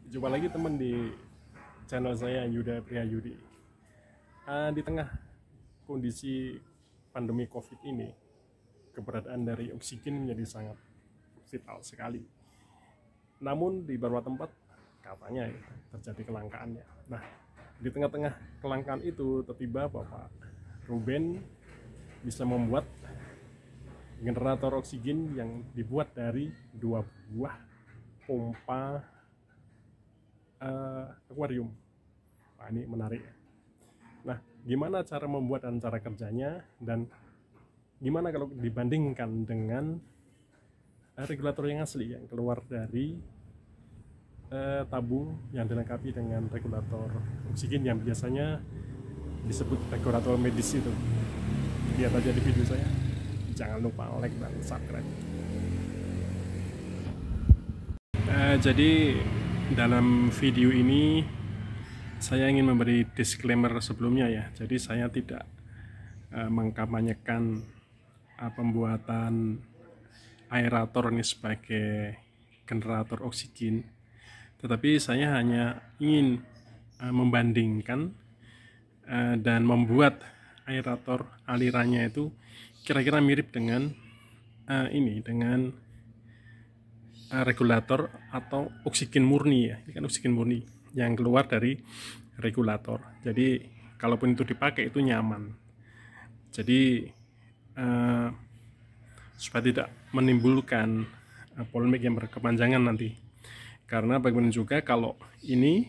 Jumpa lagi teman di channel saya Yuda Priyayudi. Di tengah kondisi pandemi COVID ini, keberadaan dari oksigen menjadi sangat vital sekali. Namun di beberapa tempat katanya terjadi kelangkaannya. Nah, di tengah-tengah kelangkaan itu tiba-tiba Bapak Ruben bisa membuat generator oksigen yang dibuat dari 2 buah pompa akuarium. Nah, ini menarik. Nah, gimana cara membuat dan cara kerjanya, dan gimana kalau dibandingkan dengan regulator yang asli yang keluar dari tabung yang dilengkapi dengan regulator oksigen yang biasanya disebut regulator medis itu. Lihat aja di video saya. Jangan lupa like dan subscribe. Jadi dalam video ini saya ingin memberi disclaimer sebelumnya ya. Jadi saya tidak mengkampanyekan pembuatan aerator ini sebagai generator oksigen, tetapi saya hanya ingin membandingkan dan membuat aerator alirannya itu kira-kira mirip dengan dengan regulator atau oksigen murni ya. Ini kan oksigen murni yang keluar dari regulator. Jadi kalaupun itu dipakai itu nyaman. Jadi supaya tidak menimbulkan polemik yang berkepanjangan nanti. Karena bagaimana juga kalau ini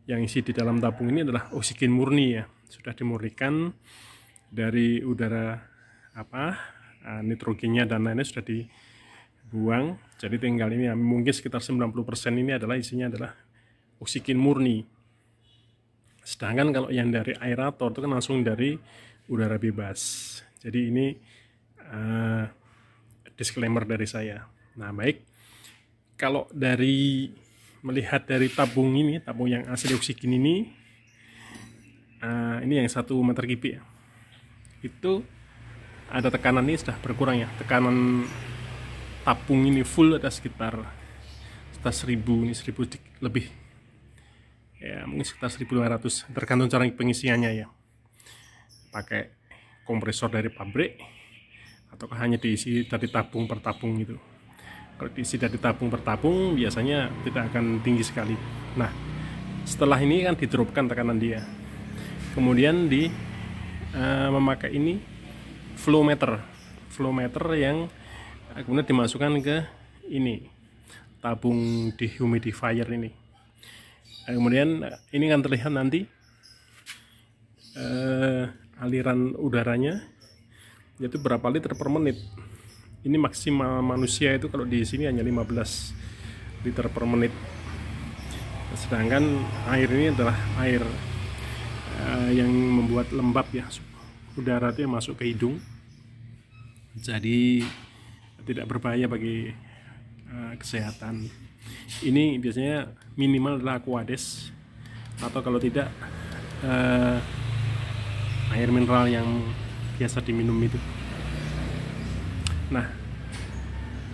yang isi di dalam tabung ini adalah oksigen murni ya. Sudah dimurnikan dari udara nitrogennya dan lainnya sudah dibuang. Jadi tinggal ini ya, mungkin sekitar 90% ini adalah isinya adalah oksigen murni. Sedangkan kalau yang dari aerator itu kan langsung dari udara bebas. Jadi ini disclaimer dari saya. Nah, baik. Kalau dari melihat dari tabung ini, tabung yang asli oksigen ini yang 1 meter kubik ya. Itu ada tekanan ini sudah berkurang ya. Tekanan tabung ini full ada sekitar 1000, ini 1000 lebih ya, mungkin sekitar 1200 tergantung cara pengisiannya ya, pakai kompresor dari pabrik ataukah hanya diisi dari tabung per tabung gitu. Kalau diisi dari tabung per tabung biasanya tidak akan tinggi sekali. Nah, setelah ini kan didropkan tekanan dia, kemudian memakai ini flow meter yang kemudian dimasukkan ke ini tabung dehumidifier ini. Kemudian ini kan terlihat nanti aliran udaranya yaitu berapa liter per menit. Ini maksimal manusia itu kalau di sini hanya 15 liter per menit. Sedangkan air ini adalah air yang membuat lembab ya, udara itu yang masuk ke hidung. Jadi tidak berbahaya bagi kesehatan. Ini biasanya minimal adalah Aquades atau kalau tidak air mineral yang biasa diminum itu. Nah,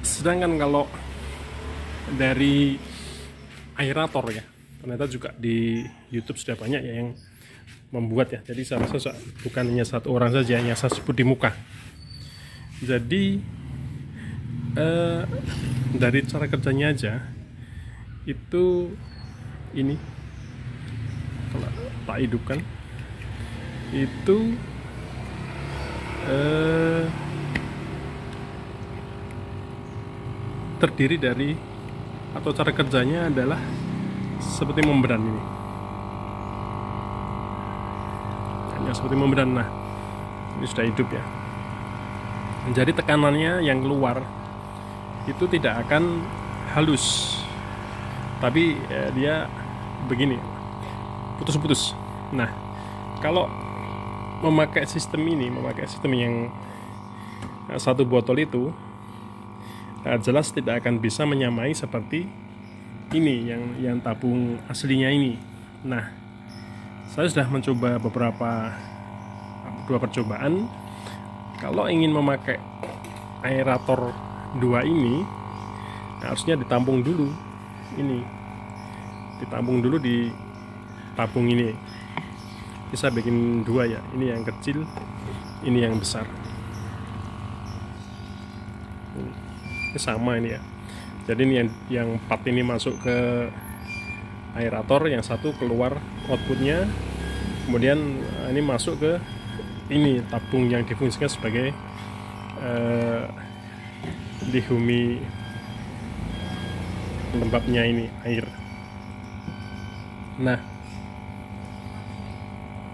sedangkan kalau dari aerator ya, ternyata juga di YouTube sudah banyak ya yang membuat ya. Jadi saya rasa bukan hanya 1 orang saja yang saya sebut di muka. Jadi dari cara kerjanya aja itu ini kalau tak hidupkan itu terdiri dari atau cara kerjanya adalah seperti membran ini, hanya seperti membran. Nah, ini sudah hidup ya. Jadi tekanannya yang keluar itu tidak akan halus, tapi dia begini, putus-putus. Nah, kalau memakai sistem yang 1 botol itu jelas tidak akan bisa menyamai seperti ini yang tabung aslinya ini. Nah, saya sudah mencoba dua percobaan. Kalau ingin memakai aerator 2 ini harusnya ditampung dulu ini ditampung dulu di tabung ini. Bisa bikin dua ya, ini yang kecil, ini yang besar. Ini sama ini ya. Jadi ini yang 4 ini masuk ke aerator, yang satu keluar outputnya, kemudian ini masuk ke ini tabung yang difungsikan sebagai dihuni lembabnya ini air. Nah,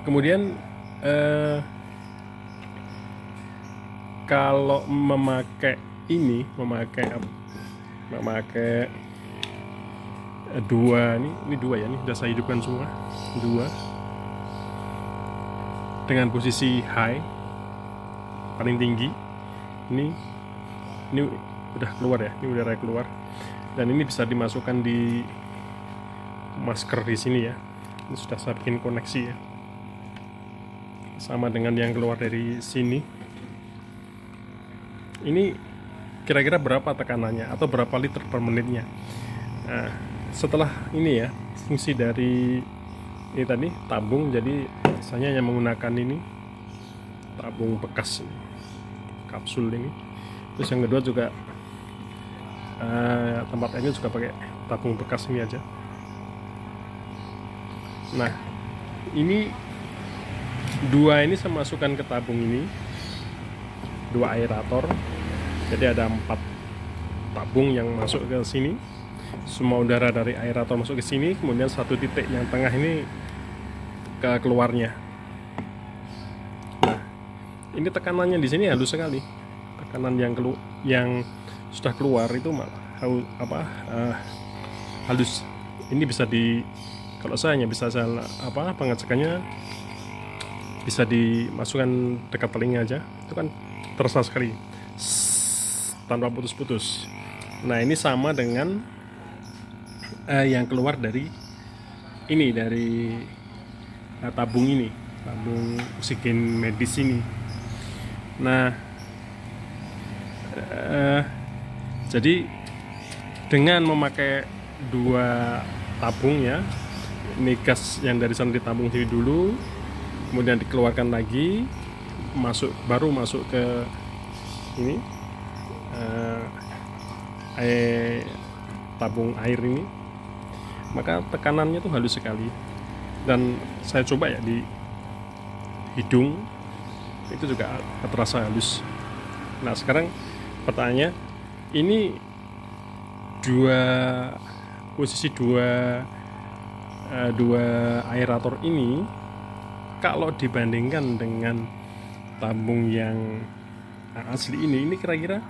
kemudian kalau memakai ini, memakai dua, ini dua ya, ini sudah saya hidupkan semua, dua dengan posisi high paling tinggi. Ini udah keluar ya, ini udara keluar, dan ini bisa dimasukkan di masker di sini ya. Ini sudah saya bikin koneksi ya, sama dengan yang keluar dari sini. Ini kira-kira berapa tekanannya atau berapa liter per menitnya. Nah, setelah ini ya, fungsi dari ini tadi tabung, jadi saya hanya menggunakan ini tabung bekas ini, kapsul ini. Terus yang kedua juga tempat airnya juga pakai tabung bekas ini aja. Nah, ini dua ini saya masukkan ke tabung ini, dua aerator. Jadi ada 4 tabung yang masuk ke sini. Semua udara dari aerator masuk ke sini, kemudian satu titik yang tengah ini ke keluarnya. Nah, ini tekanannya di sini halus sekali. Tekanan yang sudah keluar itu halus. Ini bisa kalau saya hanya bisa pengecekannya bisa dimasukkan dekat telinga aja, itu kan terasa sekali tanpa putus-putus. Nah, ini sama dengan yang keluar dari ini, dari tabung ini, tabung oksigen medis ini. Nah, jadi dengan memakai dua tabung ya, ini gas yang dari sana ditabung sini dulu, kemudian dikeluarkan lagi, baru masuk ke ini tabung air ini, maka tekanannya tuh halus sekali. Dan saya coba ya di hidung, itu juga terasa halus. Nah, sekarang pertanyaannya, ini posisi dua aerator ini kalau dibandingkan dengan tabung yang asli ini kira-kira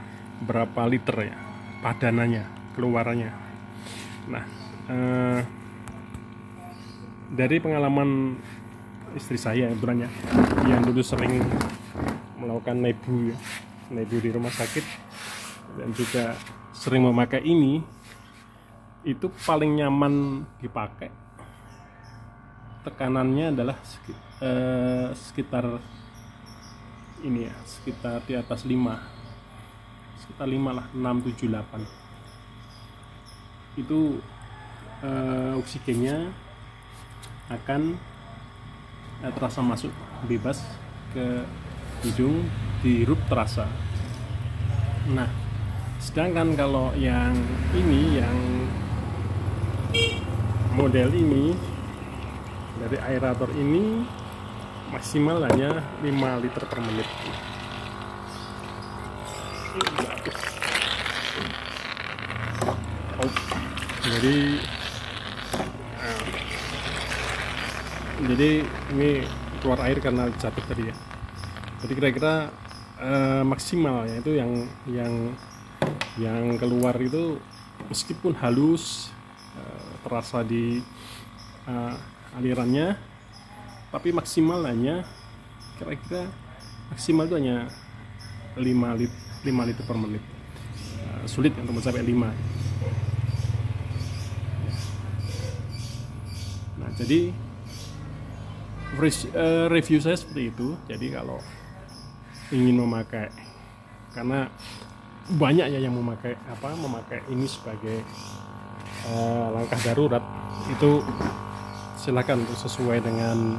berapa liter ya padanannya, keluarannya. Nah, dari pengalaman istri saya sebenarnya, yang dulu sering melakukan nebu di rumah sakit dan juga sering memakai ini, itu paling nyaman dipakai tekanannya adalah sekitar ini ya, sekitar di atas 5, sekitar 5 lah, 6, 7, 8. Itu oksigennya akan terasa masuk bebas ke hidung, dihirup terasa. Nah, sedangkan kalau yang ini, yang model ini dari aerator ini, maksimal hanya 5 liter per menit. Jadi ini keluar air karena jatuh tadi ya. Jadi kira-kira maksimal ya itu yang keluar itu meskipun halus, terasa di alirannya, tapi maksimal hanya kira-kira maksimal itu hanya 5 liter per menit. Sulit untuk mencapai 5. Nah, jadi review saya seperti itu. Jadi kalau ingin memakai, karena banyak ya yang memakai ini sebagai langkah darurat itu silakan untuk sesuai dengan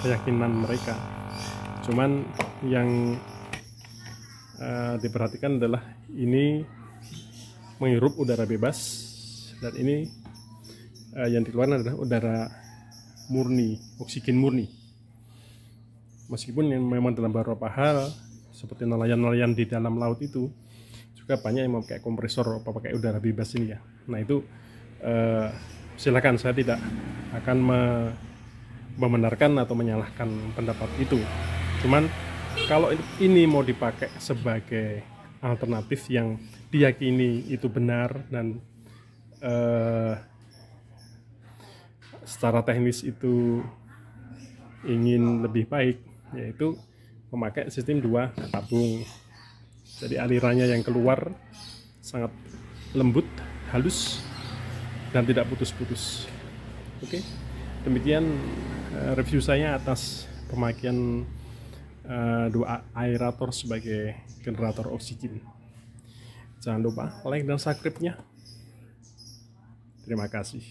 keyakinan mereka. Cuman yang diperhatikan adalah ini menghirup udara bebas, dan ini yang dikeluarkan adalah udara murni, oksigen murni. Meskipun yang memang dalam beberapa hal seperti nelayan-nelayan di dalam laut itu juga banyak yang memakai kompresor atau pakai udara bebas ini ya. Nah itu silakan, saya tidak akan membenarkan atau menyalahkan pendapat itu. Cuman kalau ini mau dipakai sebagai alternatif yang diyakini itu benar dan secara teknis itu ingin lebih baik, yaitu memakai sistem 2 tabung. Jadi alirannya yang keluar sangat lembut, halus, dan tidak putus-putus. Oke, demikian review saya atas pemakaian 2 aerator sebagai generator oksigen. Jangan lupa like dan subscribe-nya. Terima kasih.